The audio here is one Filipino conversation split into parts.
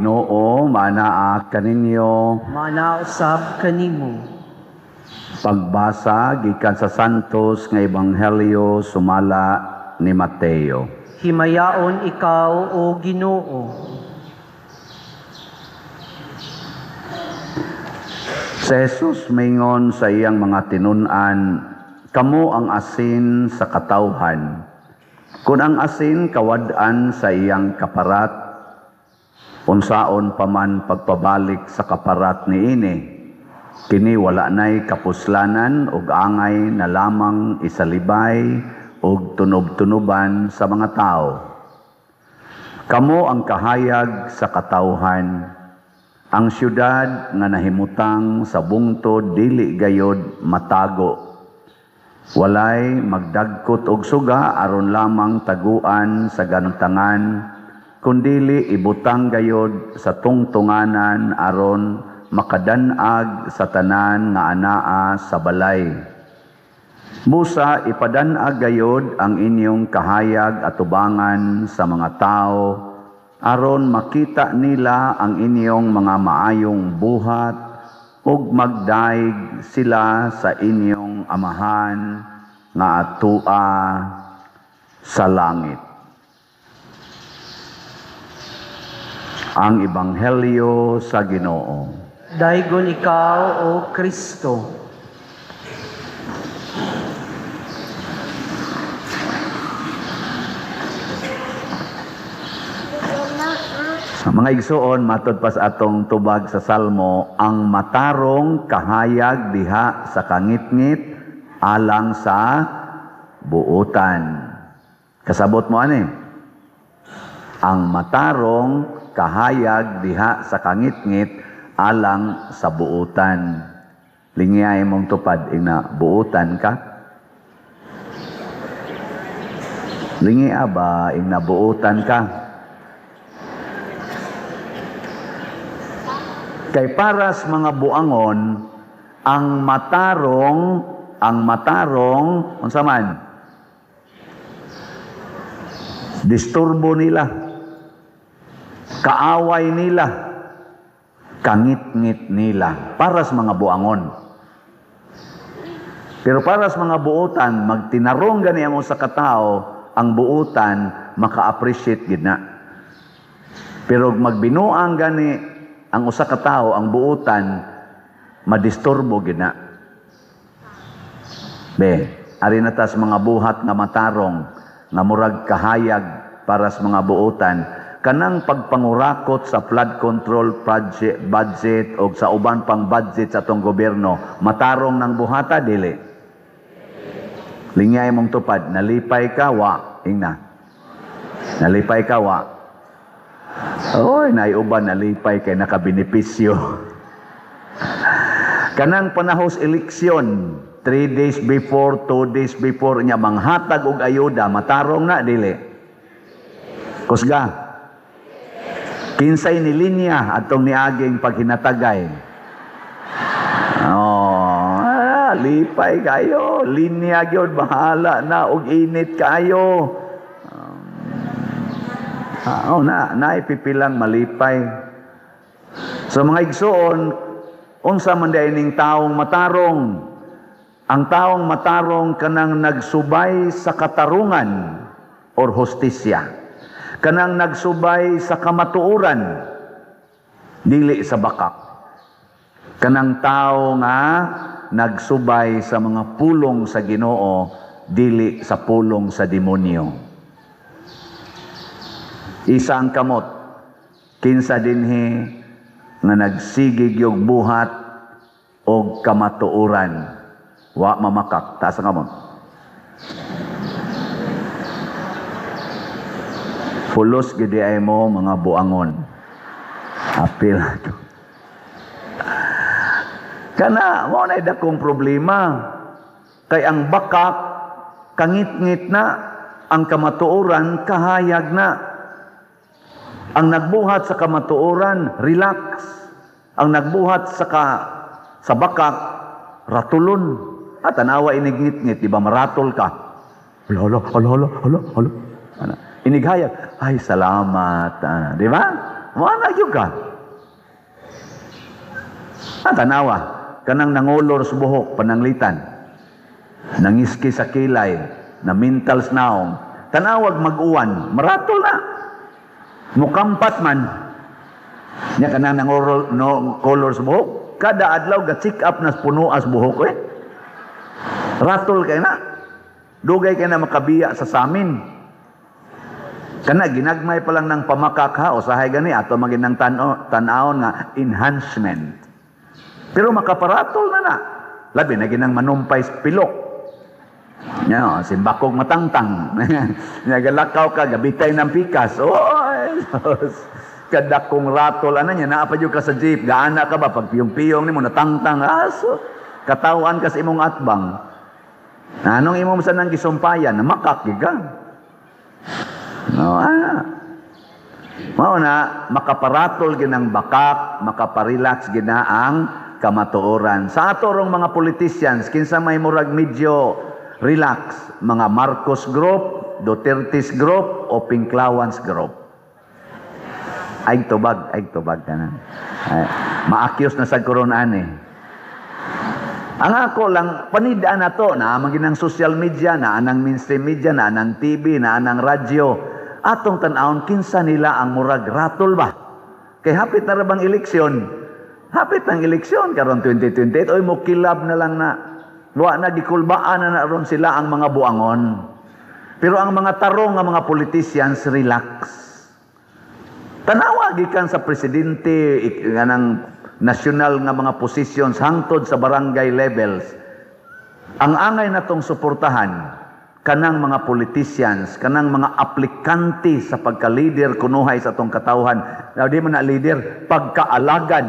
Ginoo, manaa kaninyo. Manausap kanimo. Pagbasa gikan sa Santos nga Ebanghelyo sumala ni Mateo. Himayaon ikaw, O Ginoo. Si Jesus mingon sa iyang mga tinun-an, kamo ang asin sa katawhan. Kung ang asin kawad-an sa iyang kaparat, unsaon paman pagpabalik sa kaparat niini, kini wala nay kapuslanan ug angay na lamang isalibay ug tunob-tunoban sa mga tao. Kamo ang kahayag sa katawhan. Ang syudad nga nahimutang sa bungtod dili gayod matago. Walay magdagkot og suga aron lamang taguan sa gantangan, kundili ibutang gayod sa tungtunganan aron makadanag sa tanan nga anaa sa balay. Busa ipadanag gayod ang inyong kahayag at tubangan sa mga tao aron makita nila ang inyong mga maayong buhat ug magdaig sila sa inyong amahan nga atua sa langit. Ang Ebanghelyo sa Ginoo. Daygon ikaw, O Kristo. Sa mga igsuon, matod pa sa atong tubag sa Salmo, ang matarong kahayag diha sa kangitngit alang sa buutan. Kasabot mo ani? Ang matarong kahayag diha sa kangitngit alang sa buutan. Lingiyay mong tupad ina buutan ka? Lingiya ba ina buutan ka? Kay paras mga buangon, ang matarong, unsa man? Disturbo nila. Kaaway nila. Kangit-ngit nila. Paras mga buangon. Pero paras mga buutan, magtinarong gani mo sa katao, ang buutan maka-appreciate gid na. Pero magbinuang gani ang usa ka tawo, ang buutan madisturbo gid na. Be, ari na tas mga buhat nga matarong nga murag kahayag para sa mga buutan, kanang pagpangurakot sa flood control project budget o sa uban pang budget sa atong gobyerno, matarong ng buhata dili. Lingay mong tupad, nalipay ka wa, ingna. Nalipay ka wa. Oy, naiuban nalipay kay nakabenepisyo. Kanang panahos eleksyon, 3 days before, 2 days before niya manghatag og ayuda, matarong na dili. Kusga. Kinsay ni linya atong niaging paghinatagay. Lipay kayo, linya gyud bahala na og init kayo. Naipipilang malipay. So mga igsoon, unsa man ning taong matarong? Ang taong matarong kanang nagsubay sa katarungan or hostisya. Kanang nagsubay sa kamatuoran, dili sa bakak. Kanang tao nga nagsubay sa mga pulong sa Ginoo, dili sa pulong sa demonyo. Isa ang kamot, kinsa dinhi nga nagsigig yung buhat o kamatuoran. Wa mamakak. Taas ang kamot. Pulos gidi ay mo mga buangon. Apil. Kana, mo na dakong problema. Kay ang bakak, kangit-ngit na, ang kamatuoran, kahayag na. Ang nagbuhat sa kamatuoran, relax. Ang nagbuhat sa bakak, ratulon. At tanawa inignit-ngit, di ba maratol ka? Hala. Inighayag, ay salamat. Di ba? Wala gyud ka. Tanawa, kanang nangolor sa buhok, pananglitan. Nangiski sa kilay, na mental snaong. Tanawag mag-uwan, maratol na. Mukampat man. Nya kanang nangolor no color sa buhok, kada adlaw ga-check up na puno as buhok eh. Ratol kay na. Dugay kay na makabiya sa samin. Kana ginagmay pa lang ng pamakak ha, usahay gani ato maginang tan-aon nga enhancement. Pero makaparatol na. Labi na ginang manumpay sa pilok. Nya, simbakog matangtang. Nagalakaw ka, gabitay ng pikas. Oy! Kadakong ratol, ano niya, naapa yung ka sa jeep, gaana ka ba, pag piyong-piyong ni mo, natangtang, aso, katawan ka sa imong atbang. Anong imong sa nang gisumpayan, na makakiga. No, Mao na, makaparatol ginang bakak, makaparelax gina ang kamatuoran. Sa atorong mga politicians, kinsa may murag medyo relax, mga Marcos Group, Duterte's Group, o Pinklawans Group. Ay tubag ka na. Maakyos na sa koronaan eh. Ang ako lang, panidaan na to, na maginang social media, na anang mainstream media, na anang TV, na anang radyo, atong tanawon, kinsa nila ang murag ratol ba? Kay hapit na rabang eleksyon, hapit ng eleksyon, karon 2028, oy mo kilab na lang na, luwa na, gikulbaan na ron sila ang mga buangon. Pero ang mga tarong ng mga politicians, relax. Tanawa gikan sa presidente ng national nga mga positions hangtod sa barangay levels. Ang angay natong suportahan kanang mga politicians, kanang mga aplikante sa pagka-leader kunuhay sa atong katawhan. Di man na leader, pagkaalagad.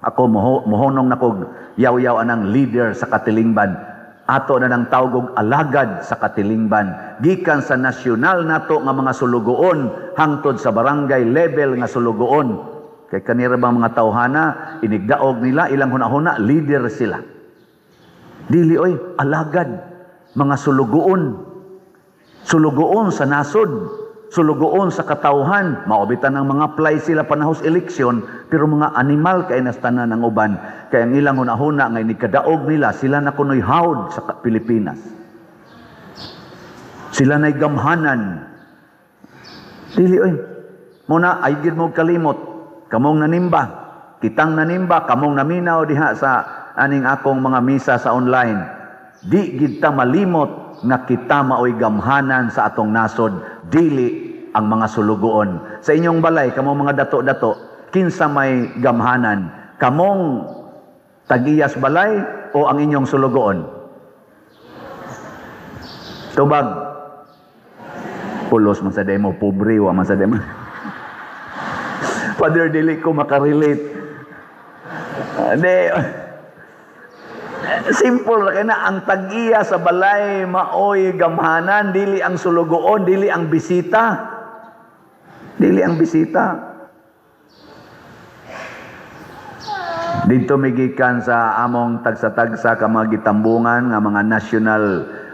Ako mohonong nakog yaw-yaw anang leader sa katilingban. Ato na nang tawgog alagad sa katilingban. Gikan sa nasyonal nato nga mga sulugoon hangtod sa barangay level nga sulugoon. Kay kanira bang mga tawhana, inigdaog nila, ilang hunahuna, leader sila. Dili oy, alagad, mga sulugoon. Sulugoon sa nasod. Sulugoon sa katawhan, maobitan ng mga play sila panahos eleksyon, pero mga animal kay nastanan ng uban, kaya ang ilang hunahuna nga inikadaog nila, sila na kunoy hawd sa Pilipinas. Sila na'y gamhanan. Dili, oy, muna, ay gid mo kalimot, kamong nanimba, kitang nanimba, kamong naminaw diha sa aning akong mga misa sa online. Di gid ta malimot nga kita maoy gamhanan sa atong nasod, dili ang mga sulugoon. Sa inyong balay, kamong mga dato-dato, kinsa may gamhanan? Kamong tagiyas balay o ang inyong sulugoon? Tubag. Pulos man sa demo, pobre wa man sa demo. Father, dili ko makarelate. Simple na kaya na, ang tag-iya sa balay, maoy gamhanan, dili ang sulugoon, dili ang bisita. Dili ang bisita. Dito migikan sa among tagsa-tagsa ka mga gitambungan, nga mga national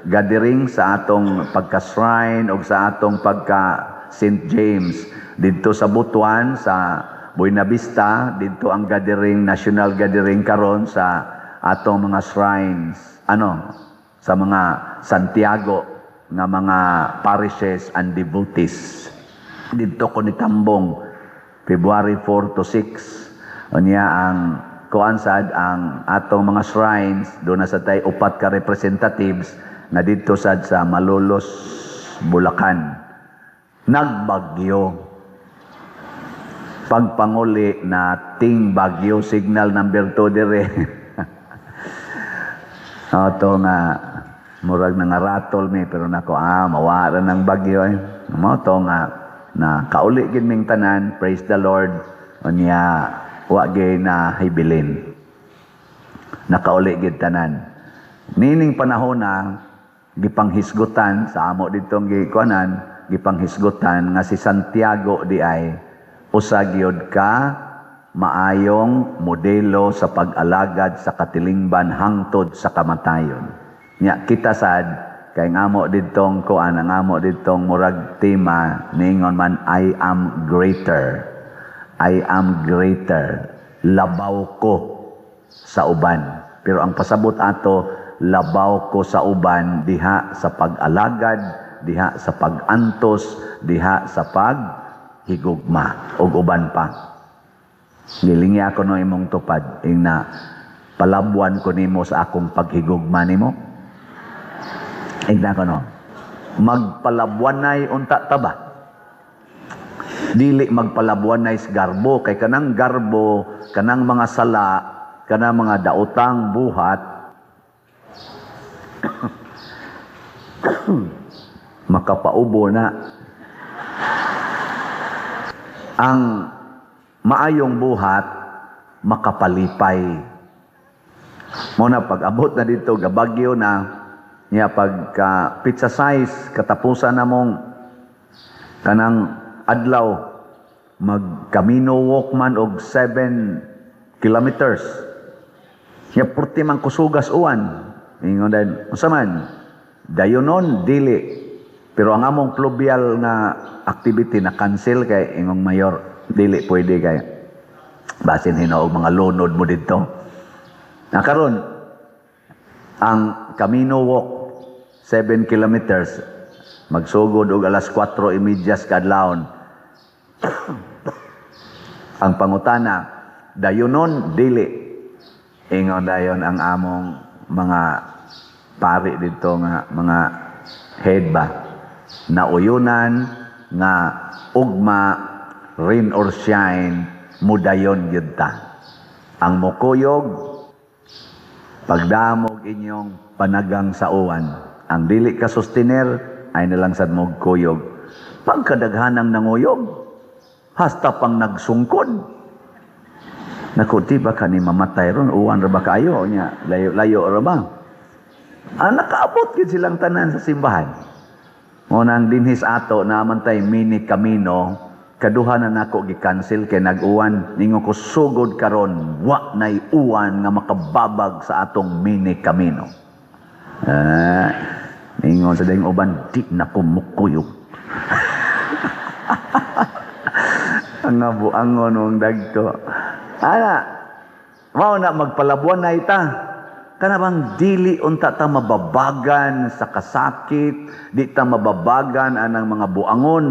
gathering sa atong pagka-shrine o sa atong pagka-St. James. Dito sa Butuan, sa Buena Vista, dito ang gathering, national gathering karon sa atong mga shrines, sa mga Santiago, nga mga parishes and devotees. Dito ko nitambong, February 4 to 6, unya ang kuansad ang atong mga shrines, doon na sa tay upat ka representatives, na dito sad sa Malolos, Bulacan. Nagbagyo. Pagpanguli na ting bagyo, signal number 2 dire. Ito nga, murag na nga ratol mi, pero nako, mawara ng bagyo eh. Ito nga, na kauli gid ming tanan, praise the Lord, unya, wagay na hibilin. Nakauli gid tanan. Nining panahon na, gipanghisgutan, sa amo ditong gikuanan, gipanghisgutan, nga si Santiago di ay, usagyod ka, maayong modelo sa pag-alagad sa katilingban hangtod sa kamatayon. Nya kita sad kay ngamo didtong kuan, ngamo didtong murag tema ningon man, I am greater. I am greater. Labaw ko sa uban. Pero ang pasabot ato, labaw ko sa uban diha sa pag-alagad, diha sa pag-antos, diha sa paghigugma ug uban pa. Nilingi ako no imong tupad ing na palabuan ko nimo sa akong paghigugma nimo. Igna ko no. Magpalabuanay unta ta ba? Dili magpalabuanay sa garbo kay kanang garbo, kanang mga sala, kanang mga daotang buhat makapaubo na. Ang maayong buhat makapalipay. Muna pag-abot na dito, gabagyo na, niya pagka pizza size, katapusan na mong kanang adlaw, mag-camino walk man og 7 kilometers. Niya purti man kusugas uwan. Ingon din, usaman, dayonon, dili. Pero ang among pluvial na activity na cancel kay ingong mayor, dili pwede kay basin hinaog mga lunod mo dito. Nakaroon, ang Camino Walk, 7 kilometers, magsugod og alas 4:30 kadlawon. Ang pangutana, dayonon, dili. Ingon dayon ang among mga pari dito nga mga head ba na uyunan nga ugma rain or shine mudayon yun ta. Ang mukuyog pagdamog inyong panagang sa uwan. Ang dili ka sustiner ay nalang sad mo kuyog. Pagkadaghanang nanguyog hasta pang nagsungkod. Naku, di ba ka ni mamatay ron? Uwan ra ba kayo? Layo-layo ra ba? Nakaabot yun silang tanan sa simbahan. Unang dinhis ato na amantay mini camino, kaduha na nako gi-cancel kay nag-uwan. Ningo ko sugod karon, wa nay uwan nga makababag sa atong mini camino. Ningon sa dayong uban, di na kumukuyog. Ang abuangon ng dagto. Mao na magpalabuan na ita. Kana bang dili unta ta mababagan sa kasakit, di ta mababagan anang mga buangon.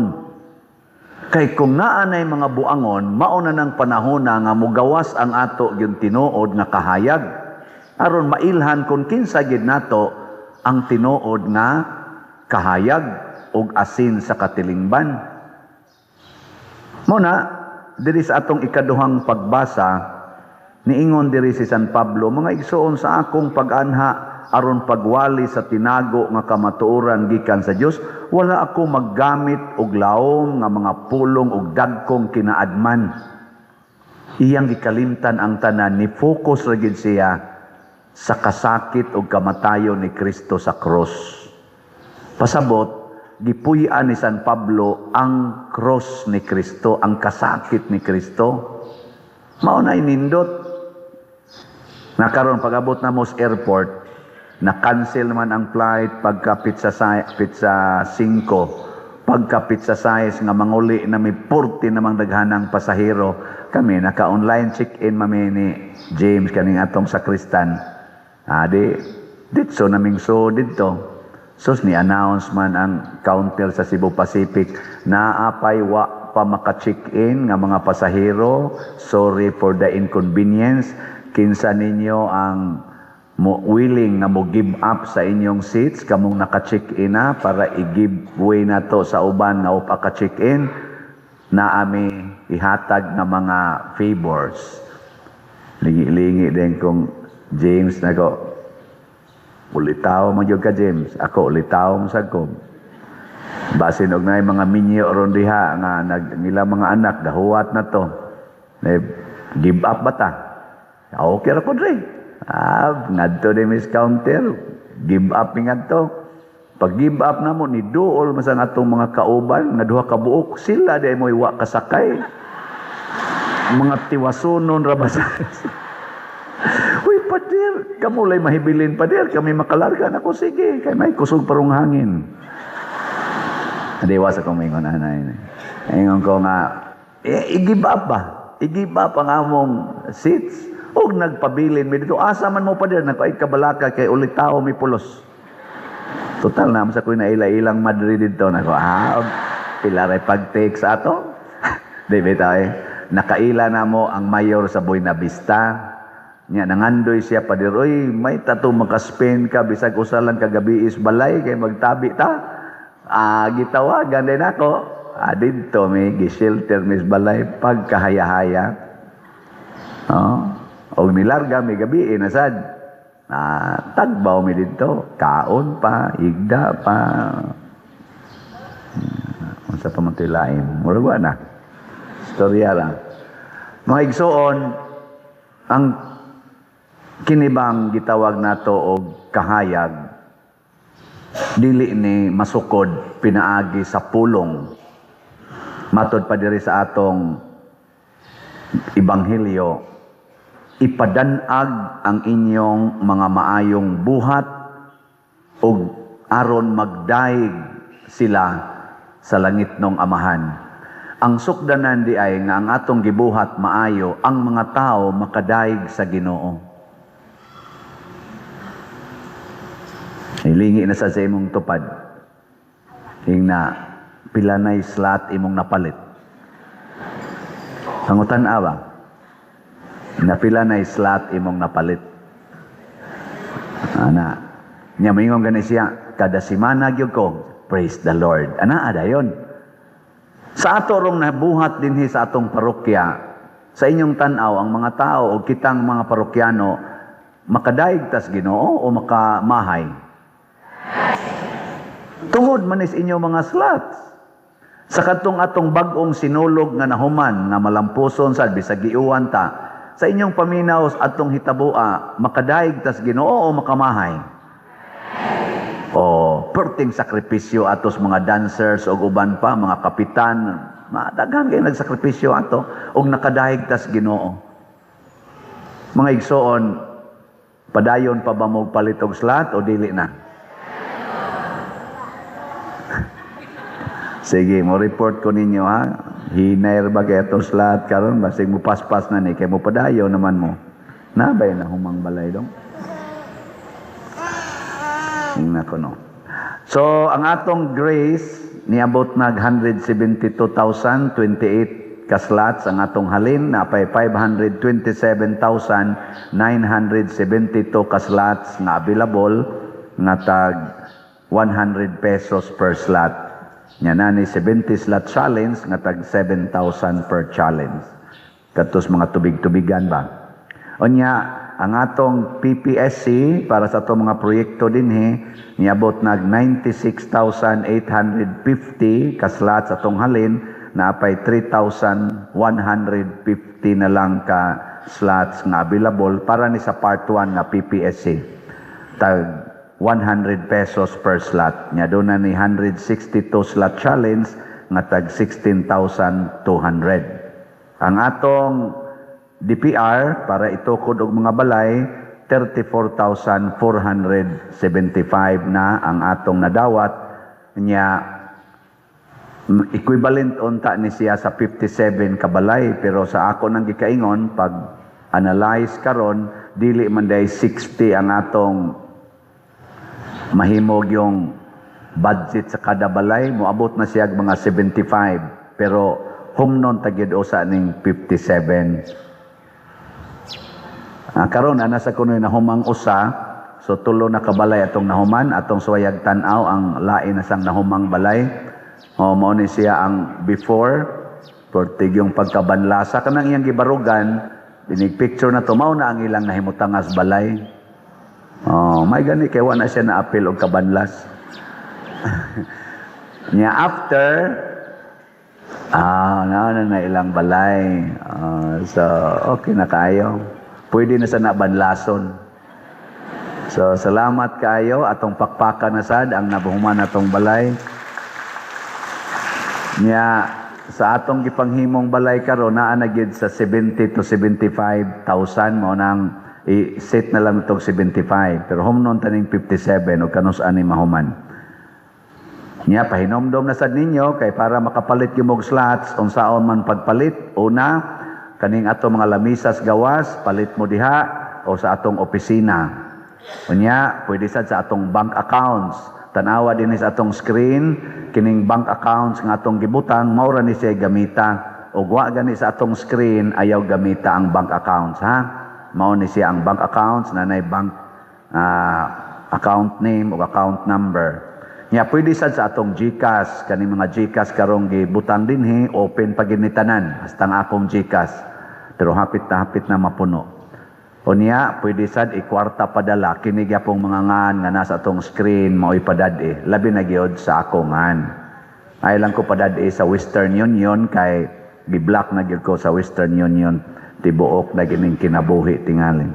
Kay kung naa nay mga buangon, mao na nang panahon na nga mugawas ang ato gyud tinuod nga kahayag. Aron mailhan kung kinsa gid nato ang tinuod nga kahayag ug asin sa katilingban. Muna diri sa atong ikaduhang pagbasa, niingon diri si San Pablo, mga igsoon sa akong pag-anha aron pagwali sa tinago nga kamatuoran gikan sa Dios, wala ako maggamit og laom nga mga pulong og dagkong kinaadman. Iyang gikalimtan ang tanan, ni focus ra gid siya sa kasakit ug kamatayon ni Kristo sa cross. Pasabot gipuy-an ni San Pablo ang cross ni Kristo, ang kasakit ni Kristo. Mao na inindot. Nakaroon pag-abot na mo sa airport, na-cancel naman ang flight pagka pizza 5, pagka pizza size nga manguli na may 40 namang daghanang pasahero. Kami naka-online check-in mami ni James kaning atong sakristan. Ditso naming so dito. Sus ni announce man ang counter sa Cebu Pacific na apay wa pa maka-check-in nga mga pasahero. Sorry for the inconvenience. Kinsa ninyo ang willing na mo give up sa inyong seats kamong naka-check-in na para i-give way na to sa uban nga upa ka-check-in na ami ihatag na mga favors. Lingi-lingi din kong James na ko. Ulitaw mo ka, James. Ako, ulitaw mo sa ko. Basin og na yung mga minyo ron diha nga nila mga anak, dahuwat na to. Give up ba ta? Okay ra ko dre. Ngadto din Miss Counter. Give up nga to. Pag give up na mo, ni duol masang atong mga kauban, nga duha ka buok, sila di mo iwa kasakay. Mga tiwasunon ra ba sa padir, kamu lay mahibilin padir, kami makalarga na ko, sige, kay may kusog parong hangin. Adiwas akong mingon anay. Ingon ko nga, i-give up ba? igiba pa nga mong seats. O nagpabilin mi dito, asa man mo pa din, nagpaig kabalaka kay ulit tao mi pulos. Total na, sa ko'y naila-ilang Madrid dito, pilaray pag-take sa ato. Di ba nakaila na mo ang mayor sa Buena Vista. Nya nangandoy siya pa dir, oy, may tato maka-Spain ka, bisag usalan kagabi is balay, kay magtabi ta. Gitawagan din ako. Dito may gishelter mis balay, pagkahaya-haya. O nilarga, may gabi, nasad. Tagbaw mi dito, kaon pa, igda pa. Unsa pa man lain, murag na. Istorya lang. Mga igsoon, ang kinibang gitawag nato og kahayag, dili ni masukod pinaagi sa pulong. Matod pa diri sa atong Ebanghelyo, ipadanag ang inyong mga maayong buhat ug aron magdaig sila sa langit ng Amahan. Ang sukdanan di ay nga ang atong gibuhat maayo, ang mga tao makadaig sa Ginoo. Ilingi na sa imong tupad. Hingna pila na slot imong napalit. Sangutan awa. Napila na slot imong napalit. Nya mingon gani siya, kada semana gyud ko, praise the Lord. Ada yon. Sa ato rong nabuhat dinhi sa atong parokya, sa inyong tan-aw ang mga tao o kitang mga parokyano makadaig tas Ginoo o makamahay. Tungod man is inyong mga slots. Sa katong atong bag-ong sinulog nga nahuman nga malampuson sad bisag giuwan ta, sa inyong paminaw atong hitabua, makadaig tas Ginoo o makamahay? O perting sakripisyo atos mga dancers o uban pa, mga kapitan, daghan kayo nagsakripisyo ato og nakadaig tas Ginoo. Mga igsoon, padayon pa ba mo palit og slot o dili na? Sige, mo report ko ninyo ha. Hinair ba kaya itong slot karon basig mo paspas na ni kay mo padayo naman mo. Nabay na humang balay dong. Tingnan ko no. So, ang atong grace niabot nag 172,028 ka slots ang atong halin na pay 527,972 ka slots na available nga tag 100 pesos per slot. Nya na ni 70 slot challenge nga tag 7,000 per challenge. Katos mga tubig-tubigan ba? Onya, ang atong PPSC para sa atong mga proyekto dinhi niabot nag 96,850 ka slots atong halin na apay 3,150 na lang ka slots nga available para ni sa part 1 na PPSC. Tag 100 pesos per slot. Nya doon na ni 162 slot challenge nga tag 16,200. Ang atong DPR para itukod og mga balay 34,475 na ang atong nadawat. Nya equivalent unta ni siya sa 57 ka balay, pero sa ako nang gikaingon pag analyze karon dili man day 60 ang atong mahimog yung budget sa kada balay, moabot na siya mga 75, pero humnon tagid usa ning 57. Karon ana sa kuno na humang usa, so tulo na kabalay atong nahuman, atong suwayag tan-aw ang lain na sang nahumang balay. Mao ni siya ang before, portig yung pagkabanlasa kanang iyang gibarugan, dinig picture na to mao na ang ilang nahimutangas balay. May gani kay wa na siya na apil og kabanlas. Nya after na ilang balay. So okay na kayo. Pwede na sa nabanlason. So salamat kayo atong pakpakan na sad ang nabuhuman atong balay. Nya sa atong gipanghimong balay karon naa na gyud sa 70 to 75,000 mo nang i-set na lang itong 75. Pero humnon taning 57 o kanus-an ni mahuman. Nya pahinomdom na sad ninyo kay para makapalit yung mog slots unsaon man pagpalit. Una, kaning atong mga lamisas gawas, palit mo diha o sa atong opisina. Unya, pwede sad sa atong bank accounts. Tanawa din sa atong screen, kining bank accounts nga atong gibutang, mao ra ni siya gamita. O wa gani sa atong screen, ayaw gamita ang bank accounts, ha? Mao ni siya ang bank accounts, nanay bank account name o account number. Nya pwede sad sa atong GCash, kani mga GCash karong gibutang dinhi, open pa ginitanan hasta ang akong GCash. Pero hapit na mapuno. Unya pwede sad ikwarta padala kini gyapong mga ngan nga nasa atong screen mao ipadad labi na gyud sa akong ngan. Ay lang ko padad sa Western Union kay gi-block na gyud ko sa Western Union, tibuok na gining kinabuhi tingaling.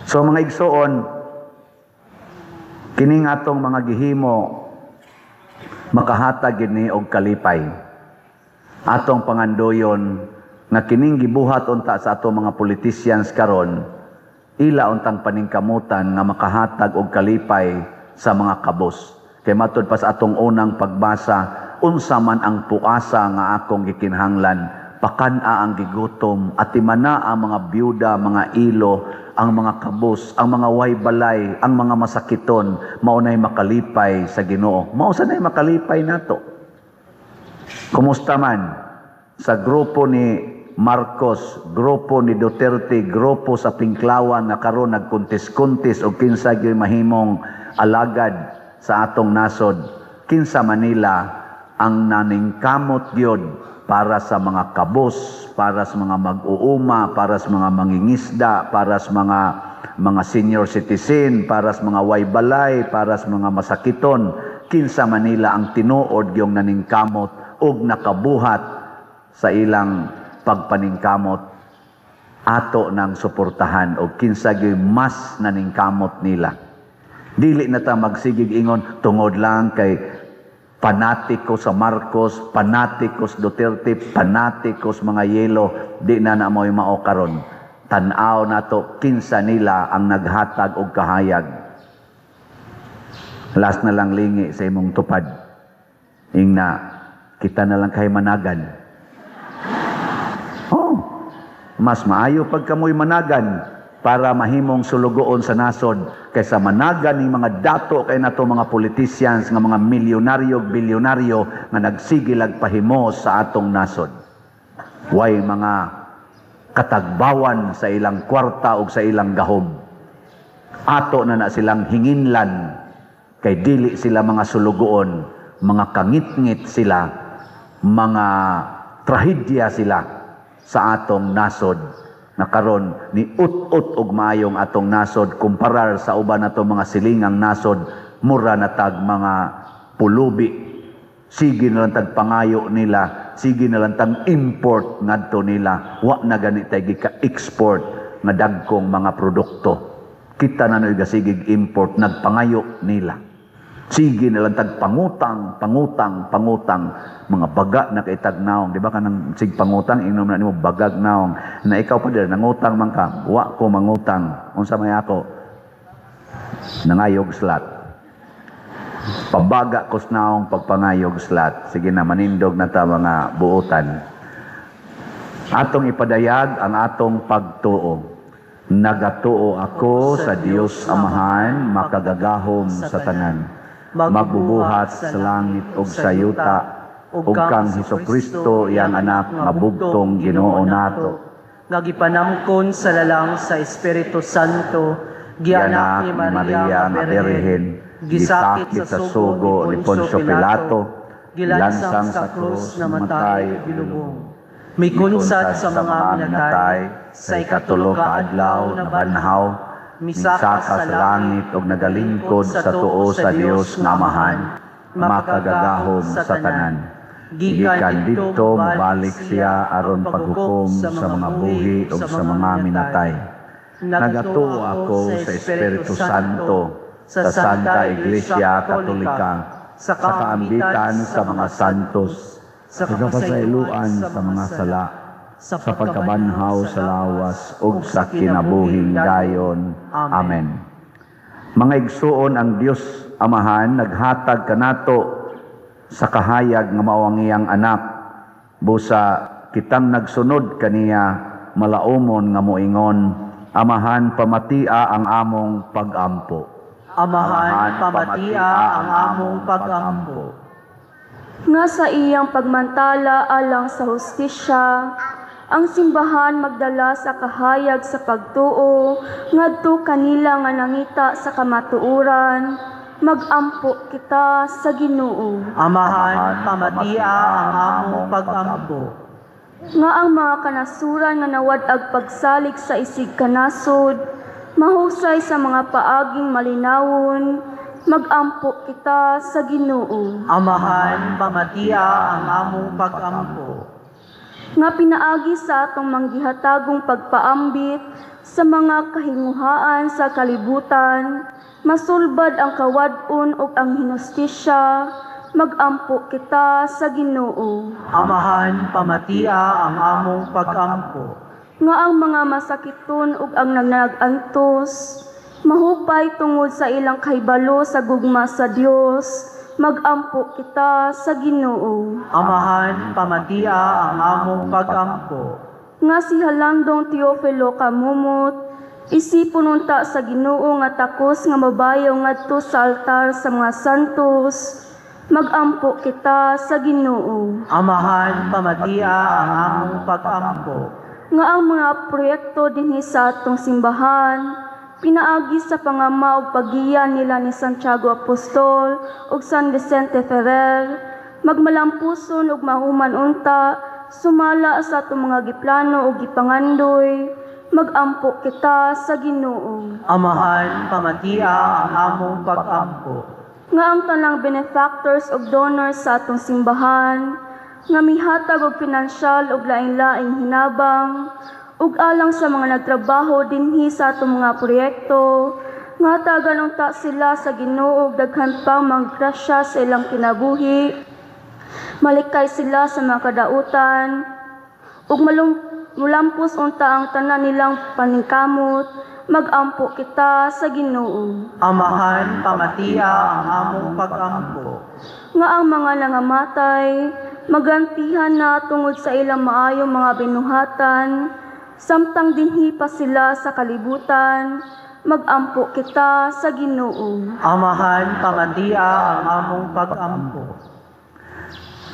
So mga igsoon, kining atong mga gihimo makahatag gini og kalipay. Atong pangandoyon nga kining gibuhat unta sa atong mga politicians karon, ila untang paningkamutan nga makahatag og kalipay sa mga kabos. Kay matud pa sa atong unang pagbasa, unsa man ang puasa nga akong gikinahanglan, pakana ang gigutom, at timana ang mga byuda, mga ilo, ang mga kabos, ang mga way balay, ang mga masakiton, maunay makalipay sa Ginoo. Mausanay makalipay nato. Kumusta man sa grupo ni Marcos, grupo ni Duterte, grupo sa Pinklawan na karon nagkuntis-kuntis o kinsa gyud mahimong alagad sa atong nasod, kinsa Manila ang naningkamot gyud para sa mga kabos, para sa mga mag-uuma, para sa mga mangingisda, para sa mga senior citizen, para sa mga waybalay, para sa mga masakiton. Kinsa Manila ang tinuod yung naningkamot ug nakabuhat sa ilang pagpaningkamot, ato ng suportahan o kinsa gyud mas naningkamot nila. Dili na ta magsigig ingon tungod lang kay panatiko sa Marcos, panatikos Duterte, panatikos mga yelo, di na na mo'y mao karon. Tan-aw nato kinsa nila ang naghatag og kahayag. Last na lang lingi sa imong tupad. Ingna kita na lang kay managan. Oh, mas maayo pag kamoy managan para mahimong sulugoon sa nasod kaysa managan ng mga dato kay nato mga politicians nga mga milyonaryo, bilyonaryo nga nagsigilag pahimo sa atong nasod. Way mga katagbawan sa ilang kwarta o sa ilang gahom. Ato na silang hinginlan kay dili sila mga sulugoon, mga kangit-ngit sila, mga trahedya sila sa atong nasod. Na karon ni ut-ut og maayong atong nasod kumparar sa uban nato mga silingang nasod, mura na tag mga pulubi. Sige na lang tag pangayo nila, sige na lang tag import ngadto nila, wa na gani tay gika-export nga dagkong mga produkto. Kita na noy gasigig import nagpangayo nila. Sige na lang tag pangutang, mga baga na kay tagnaong, di ba kanang sig pangutang inom na nimo bagag naong, na ikaw pa dir nangutang man ka, wa ko mangutang, unsa may ako nangayog slat. Pabaga kos naong pagpangayog slat. Sige na manindog na ta mga buotan. Atong ipadayag ang atong pagtuo. Nagatuo ako sa Dios Amahan, makagagahom sa tanan. Magbubuhat sa langit ug sa yuta, ug kang Hesukristo iyang anak mabugtong Ginoo nato. Nagipanamkon sa lalang sa Espiritu Santo, gianak ni Maria nga Birhen, gisakit sa sugo ni Poncio Pilato, gilansang sa krus, namatay, bilubong. May kunsat sa mga minatay, sa ikatulo ka adlaw na banhaw, misaka sa langit ug nagalingkod sa tuo sa Dios nga Amahan, makagagahom sa tanan. Gikan didto mabalik siya aron paghukom sa mga buhi ug sa mga minatay. Nagatuo ako sa Espiritu Santo, sa Santa Iglesia Katolika, sa kaambitan sa mga santos, sa kapasayloan sa mga sala, sa pagkabanhaw sa lawas ug sa kinabuhing dayon. Amen. Mga igsuon, ang Dios Amahan naghatag kanato sa kahayag nga mao ang iyang anak busa kitang nagsunod kaniya, malaumon nga moingon, Amahan pamatia ang among pagampo. Amahan, pamatia ang among pagampo. Nga sa iyang pagmantala alang sa hustisya, ang simbahan magdala sa kahayag sa pagtuo, ngadto kanila nga nangita sa kamatuoran, magampo kita sa Ginoo. Amahan, pamatia ang among pagampo. Nga ang mga kanasuran nga nawad-ag pagsalig sa isig kanasod, mahusay sa mga paaging malinawon, magampo kita sa Ginoo. Amahan, pamatia ang among pagampo. Nga pinaagi sa atong manggihatagong pagpaambit sa mga kahinguhaan sa kalibutan, masulbad ang kawad-on ug ang hinustisya, magampo kita sa Ginoo. Amahan, pamatia ang among pagampo. Nga ang mga masakiton ug ang nagnagantos, mahupay tungod sa ilang kahibalo sa gugma sa Dios, magampo kita sa Ginoo. Amahan, pamatia ang among pagampo. Nga si Halandong Teofilo kamumot, isipon unta sa Ginoo nga takos nga mabayaw ngadto sa altar sa mga santos, magampo kita sa Ginoo. Amahan, pamatia ang among pagampo. Nga ang mga proyekto dinhi sa atong simbahan, pinaagi sa pangama ug pagiyan nila ni Santiago Apostol ug San Vicente Ferrer, magmalampuson ug mahuman unta, sumala sa atong mga giplano ug gipangandoy, magampo kita sa Ginoo. Amahan, pamatia ang among pagampo. Nga ang tanang benefactors ug donors sa atong simbahan, nga mihatag og pinansyal ug lain-laing hinabang, ug alang sa mga nagtrabaho dinhi sa atong mga proyekto, nga tagan unta sila sa Ginoo ug daghan pang maggrasya sa ilang kinabuhi, malikay sila sa mga kadautan, ug mulampos unta ang tanan nilang paningkamot, magampo kita sa Ginoo. Amahan, pamatia ang among pagampo. Nga ang mga nangamatay, magantihan na tungod sa ilang maayong mga binuhatan, samtang dinhi pa sila sa kalibutan, magampo kita sa Ginoo. Amahan, pamatia ang among pagampo.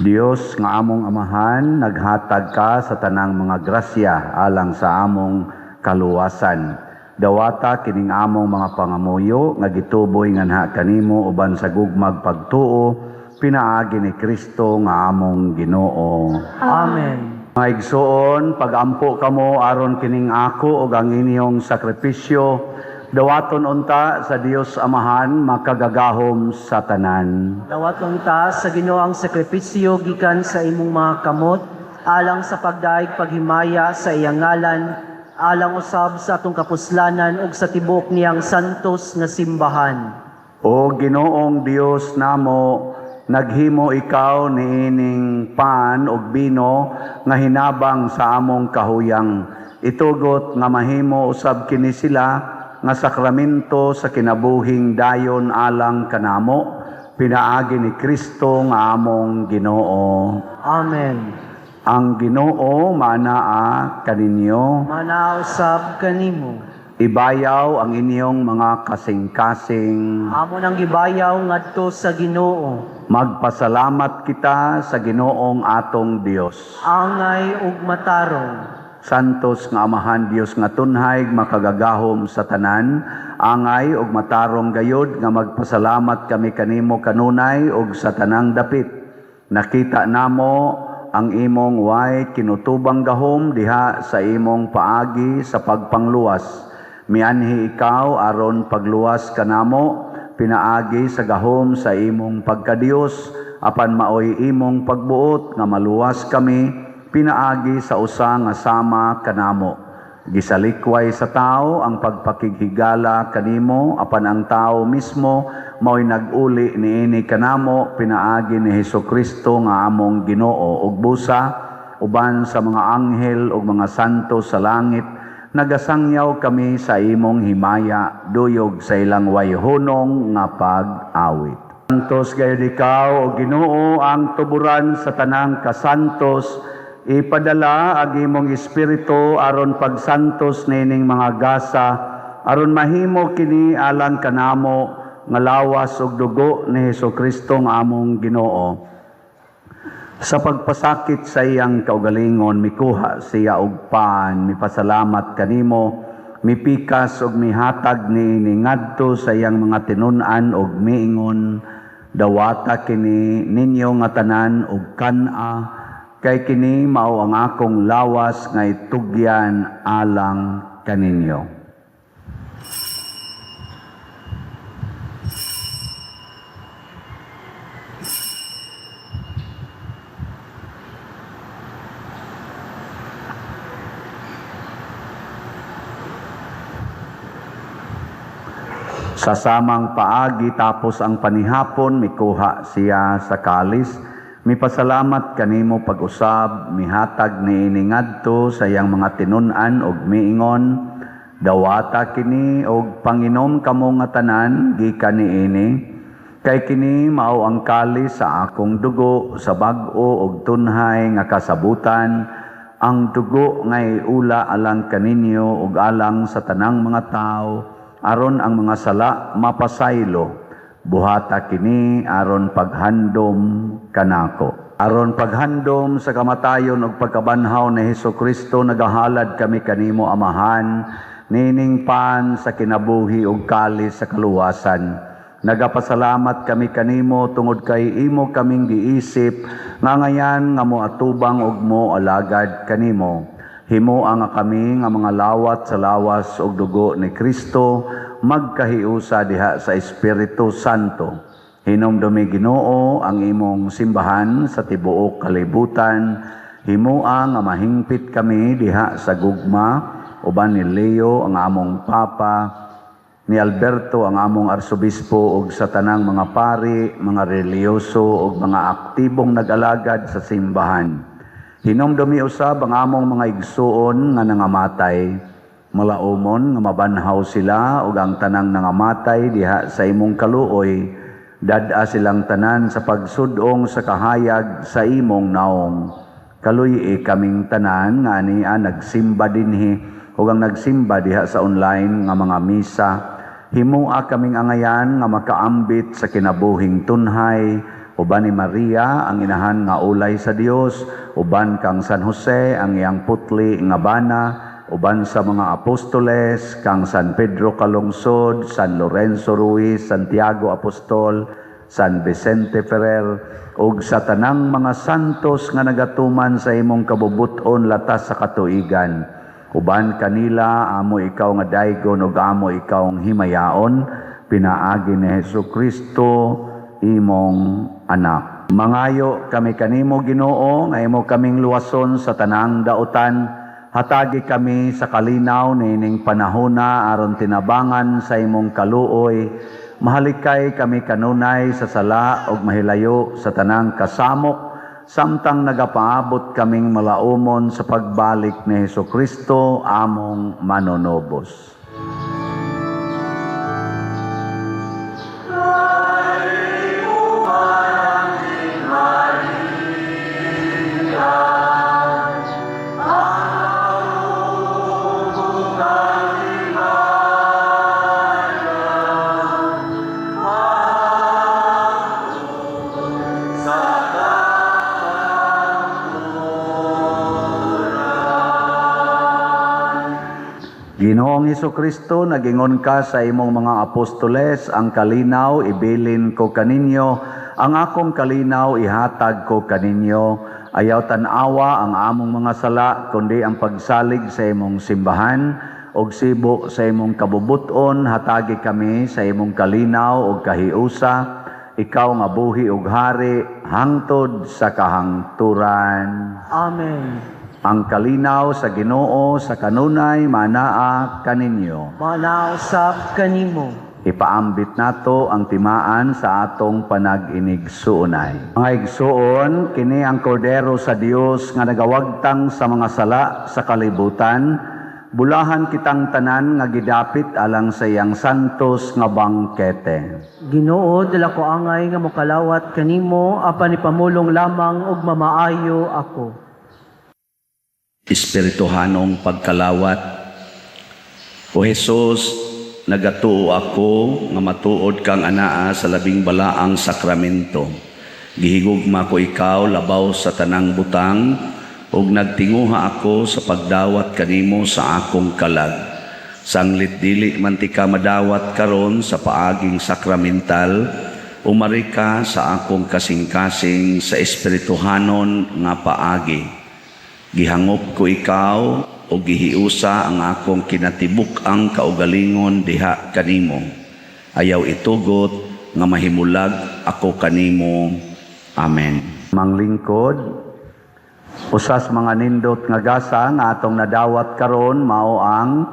Dios nga among amahan, naghatag ka sa tanang mga grasya alang sa among kaluwasan. Dawata kining among mga pangamuyo nga gituboy nganha kanimo uban sa gugmag pagtuo, pinaagi ni Kristo nga among Ginoo. Amen. Mga igsoon, pagampo kamo aron kining ako ug ang inyong sakripisyo, dawaton unta sa Dios Amahan makagagahom sa tanan. Dawat unta sa Ginoo ang sakripisyo gikan sa imong mga kamot, alang sa pagdaig paghimaya sa iyang ngalan, alang usab sa atong kapuslanan ug sa tibuok niyang santos nga simbahan. O Ginoong Dios namo, naghimo ikaw niining pan ug bino nga hinabang sa among kahuyang. Itugot nga mahimo usab kini sila nga sakramento sa kinabuhing dayon alang kanamo, pinaagi ni Kristo nga among Ginoo. Amen. Ang Ginoo manaa kaninyo, Manausab kanimo. ibayaw ang inyong mga kasing-kasing. Amo nang gibayaw ngadto sa Ginoo. Magpasalamat kita sa Ginoong atong Dios. Angay ug matarong. Santos nga Amahan Dios nga tunhay makagagahom sa tanan, angay ug matarong gayud nga magpasalamat kami kanimo kanunay ug sa tanang dapit. Nakita namo ang imong way kinutubang gahom diha sa imong paagi sa pagpangluwas. Mianhi ikaw aron pagluwas kanamo, pinaagi sa gahom sa imong pagkadiyos, apan maoy imong pagbuot nga maluwas kami, pinaagi sa usa nga sama kanamo. Gisalikway sa tao ang pagpakighigala kanimo, apan ang tao mismo mao'y nag-uli niini kanamo, pinaagi ni Hesukristo nga among Ginoo ug busa uban sa mga anghel ug mga santo sa langit, nagasangyaw kami sa imong himaya, duyog sa ilang wayhunong nga pag-awit. Santos gayud ikaw o Ginoo ang tuburan sa tanang kasantos, ipadala ag imong espiritu aron pagsantos nining mga gasa aron mahimo kini alang kanamo nga lawas ug dugo ni Hesukristo nga among Ginoo. Sa pagpasakit sa iyang kaugalingon, mikuha siya og paan, mipasalamat kanimo, mipikas ug mihatag ni ngadto sa iyang mga tinun-an ug miingon, dawata kini ninyo nga tanan ug kan-a, kay kini mao ang akong lawas nga itugyan alang kaninyo. Sa samang paagi tapos ang panihapon, mikuha siya sa kalis. Mipasalamat kanimo pag-usab, mihatag ni iningadto sa iyang mga tinun-an ug miingon, dawata kini og panginom kamo nga tanan gikan niini, kay kini mao ang kalis sa akong dugo sa bag-o ug tunhay nga kasabutan, ang dugo ngay ula alang kaninyo ug alang sa tanang mga tao, aron ang mga sala mapasaylo, buhata kini aron paghandom kanako. Aron paghandom sa kamatayon ug pagkabanhaw ni Hesukristo, nagahalad kami kanimo Amahan, nining pan sa kinabuhi ug kalis sa kaluwasan. Nagapasalamat kami kanimo tungod kay imo kaming giisip nga ngayan nga moatubang ug mo alagad kanimo. Himuang nga kami nga mga lawat sa lawas ug dugo ni Kristo, magkahiusa diha sa Espiritu Santo. Hinumdumi Ginoo ang imong simbahan sa tibuok kalibutan. Himuang nga mahingpit kami diha sa gugma, uban ni Leo ang among Papa, ni Alberto ang among Arsobispo ug sa tanang mga pari, mga reliyoso ug mga aktibong nag-alagad sa simbahan. Hinumdumi usab ang among mga igsuon nga nangamatay, malaumon nga mabanhaw sila ug ang tanang nangamatay diha sa imong kaluoy, dad-a silang tanan sa pagsudong sa kahayag sa imong naong. Kaluy kaming tanan nga ania nagsimba dinhi ug ang nagsimba diha sa online nga mga misa. Himua kaming angayan nga makaambit sa kinabuhing tunhay, uban ni Maria ang inahan nga ulay sa Dios, uban kang San Jose ang iyang putli nga bana, uban sa mga apostoles kang San Pedro Calungsod, San Lorenzo Ruiz, Santiago Apostol, San Vicente Ferrer, ug sa tanang mga santos nga nagatuman sa imong kabubuton latas sa katuigan. Uban kanila amo ikaw nga daygon ug amo ikaw ang himayaon, pinaagi ni Hesukristo imong anak. Mangayo kami kanimo Ginoo nga imo kaming luwason sa tanang dautan, hatagi kami sa kalinaw nining panahona aron tinabangan sa imong kaluoy, mahalikay kami kanunay sa sala ug mahilayo sa tanang kasamok, samtang nagapaabot kaming malaumon sa pagbalik ni Hesukristo among manonobos. Ginoong Hesukristo, nagingon ka sa imong mga apostoles, ang kalinaw ibilin ko kaninyo, ang akong kalinaw ihatag ko kaninyo. Ayaw tanawa ang among mga sala, kundi ang pagsalig sa imong simbahan, og sibo sa imong kabubuton, hatagi kami sa imong kalinaw og kahiusa, ikaw nga buhi ug hari, hangtod sa kahangturan. Amen. Ang kalinaw sa Ginoo sa kanunay manaa kaninyo. Manausap kanimo. Ipaambit nato ang timaan sa atong panag-inigsuonay. Mga igsuon, kini ang kordero sa Dios nga nagawagtang sa mga sala sa kalibutan. Bulahan kitang tanan nga gidapit alang sa iyang santos nga bangkete. Ginoo, dala ko angay nga mokalawat kanimo, apan ipamulong lamang og mamaayo ako. espirituhanong pagkalawat. O Jesus, nagatuo ako nga matuod kang anaa sa labing balaang sakramento. Gihigugma ko ikaw labaw sa tanang butang, ug nagtinguha ako sa pagdawat kanimo sa akong kalag. Sanglit dili man ti ka madawat karon sa paaging sakramental, umari ka sa akong kasing-kasing sa espirituhanon nga paagi. Gihangop ko ikaw o gihiusa ang akong kinatibuk-ang kaugalingon diha kanimo. Ayaw itugot nga mahimulag ako kanimo. Amen. Manglingkod, usas mga nindot nga gasa nga atong nadawat karon mao ang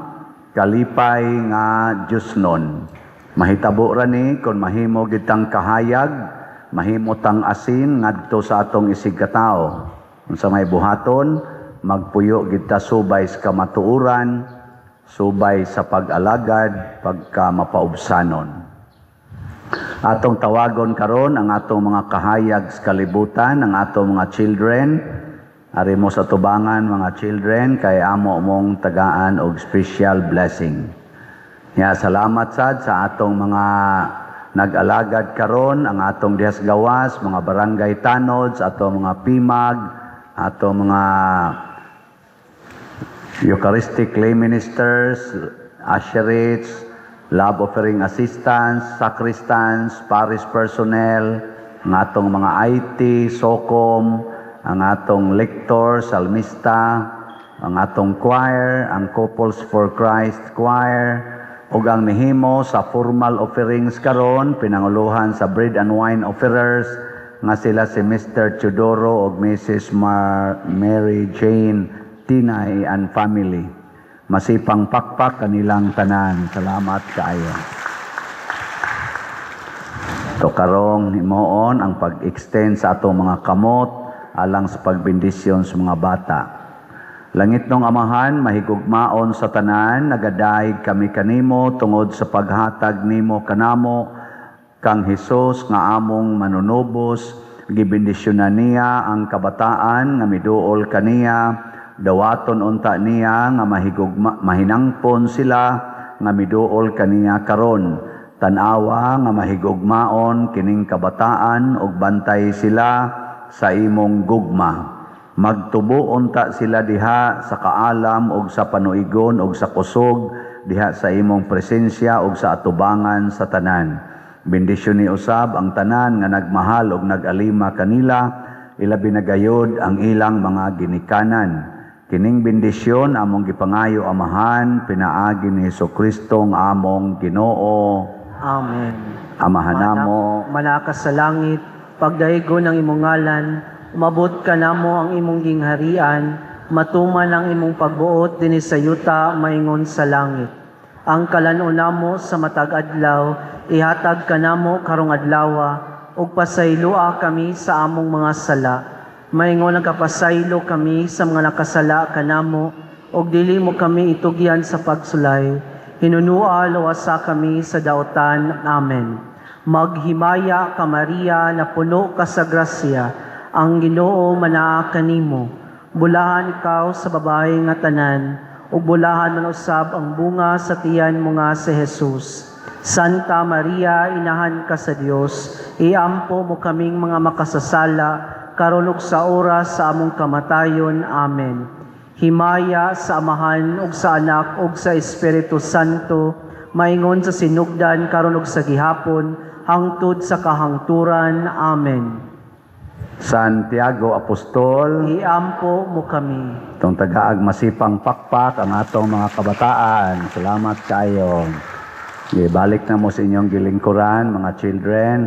kalipay nga Diosnon. Mahitabo ra ni kon mahimo gitang kahayag, mahimo tang asin ngadto sa atong isigkatao. Unsa may buhaton, magpuyo gid ta subay sa kamatuoran, subay sa pag-alagad, pagka mapaubsanon. Atong tawagon karon ang atong mga kahayag sa kalibutan, ang atong mga children. Ari mo sa tubangan mga children, kay amo mong tagaan og special blessing. Ya, salamat sad sa atong mga nag-alagad karon, ang atong dihas gawas, mga barangay tanod, sa atong mga pimag, atong mga Eucharistic lay ministers, usherates, love offering assistants, sacristans, parish personnel, ang atong mga IT, SOCOM, ang atong lector, salmista, ang atong choir, ang Couples for Christ choir, ug ang nihimo sa formal offerings karon, pinanguluhan sa bread and wine offerers, nga sila si Mr. Teodoro ug Mrs. Mary Jane Tinay and family. Masipang pakpak kanilang tanan. Salamat kaayo. To karong himoon ang pag-extend sa atong mga kamot alang sa pagbendisyon sa mga bata. Langit nung Amahan, mahigugmaon sa tanan, nagadayeg kami kanimo tungod sa paghatag nimo kanamo kang Hesus nga among manunubos, gibendisyonan niya ang kabataan nga miduol kaniya, dawaton unta niya nga mahinangpon sila nga miduol kaniya karon. Tan-awa nga mahigugmaon kining kabataan ug bantay sila sa imong gugma. Magtubo unta sila diha sa kaalam ug sa panuigon ug sa kusog diha sa imong presensya ug sa atubangan sa tanan. Bendisyon ni usab ang tanan nga nagmahal ug nag-alima kanila, ilabi na gayud ang ilang mga ginikanan. Kining bendisyon among gipangayo Amahan, pinaagi ni Hesukristo nga among Ginoo. Amen. Amahan namo, Manakas sa langit, pagdaigo ng imong ngalan, umabot ka namo ang imong gingharian, matuman ang imong pagbuot dinhi sa yuta maingon sa langit. Ang kalan-on namo sa matag adlaw, ihatag ka namo karong adlaw, ug pasaylua kami sa among mga sala. Maingon ang kapasaylo kami sa mga nakasala kanamo, ug dili mo kami itugyan sa pagsulay. Hinunua luwasa kami sa daotan. Amen. Maghimaya ka Maria, na puno ka sa grasya, ang Ginoo manaa kanimo. Bulahan ikaw sa babae nga tanan, ug bulahan man usab ang bunga sa tiyan mo nga si Jesus. Santa Maria, inahan ka sa Dios, iampo mo kaming mga makasasala, karon ug sa oras sa among kamatayon. Amen. Himaya sa Amahan ug sa Anak ug sa Espiritu Santo, maingon sa sinugdan karon ug sa gihapon, hangtod sa kahangturan. Amen. Santiago Apostol, Iampo mo kami. itong tagaag masipang pakpak ang atong mga kabataan. Salamat kayo. Balik na mo sa inyong gilingkuran, mga children.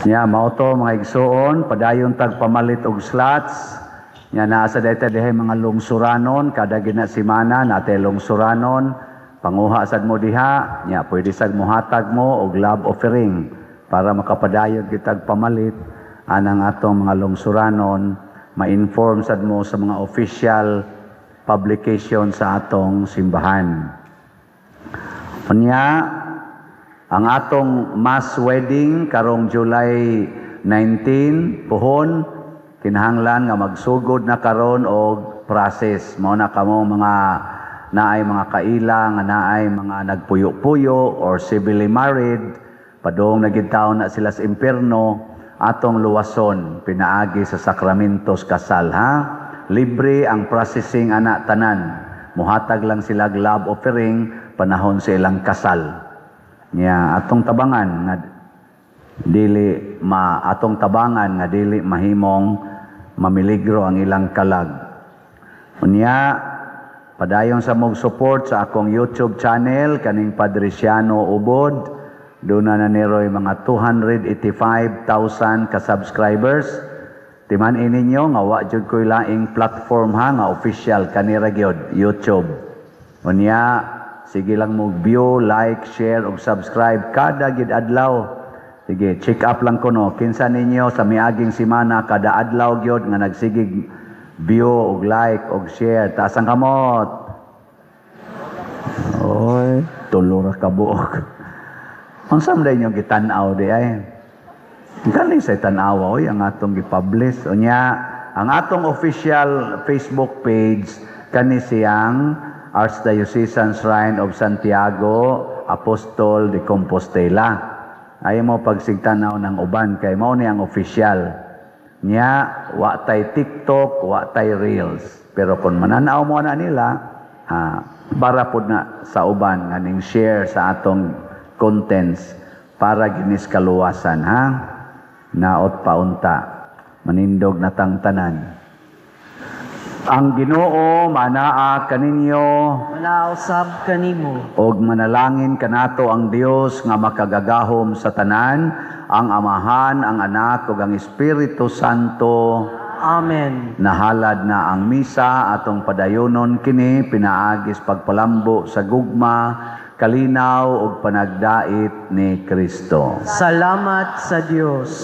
Mao to mga igsoon, padayon tagpamalit og slots. Naasa dayta dihay mga lungsuranon, kada gina semana nate lungsuranon. Panguha sad mo diha, pwede sad mohatag mo og love offering para makapadayon kitag pamalit anang atong mga lungsuranon, ma-inform sad mo sa mga official publication sa atong simbahan. Unya, ang atong mass wedding karong July 19, puhon, kinahanglan nga magsugod na karon og process. Mao na kamo mga naay mga kaila nga naay mga nagpuyo-puyo or civilly married, padung nagitaon na sila sa impierno, atong luwason pinaagi sa sakramentos kasal ha. Libre ang processing ana tanan. Muhatag lang sila love offering panahon sa ilang kasal. Nya atong tabangan nga dili mahimong mamiligro ang ilang kalag. Unya padayon sa mog support sa akong YouTube channel kaning Padriciano Ubod. Doon na niroy mga 285,000 ka subscribers. Timan ininyo nga wa jud koy laing platform ha nga official kanira gyud YouTube. Unya sige lang mo view, like, share ug subscribe kada gid adlaw. Sige, check up lang kuno kinsa ninyo sa miaging semana kada adlaw gyud nga nagsigig view ug like ug share. Taas ang kamot. Oy, tulo ra ka buok. Unsa man ninyo gitan-aw di ay? Galing sa tan-aw oy ang atong gi-publish. Unya, ang atong official Facebook page kani siyang Archdiocesan Shrine of Santiago Apostol de Compostela. Ay mo pagsigtanaw ng uban kay mao ni ang official. Nya wa tay TikTok, wa tay Reels. Pero kung mananaw mo na nila, para pod na sa uban nganing share sa atong contents para ginis kaluwasan ha. Naot paunta. Manindog na tangtanan. Ang Ginoo manaa kaninyo Manausab kanimo. og manalangin kanato ang Dios nga makagagahom sa tanan, ang Amahan, ang Anak ug ang Espiritu Santo. Amen. Nahalad na ang misa atong padayonon kini pinaagis pagpalambo sa gugma, kalinaw ug panagdait ni Kristo. Salamat sa Dios.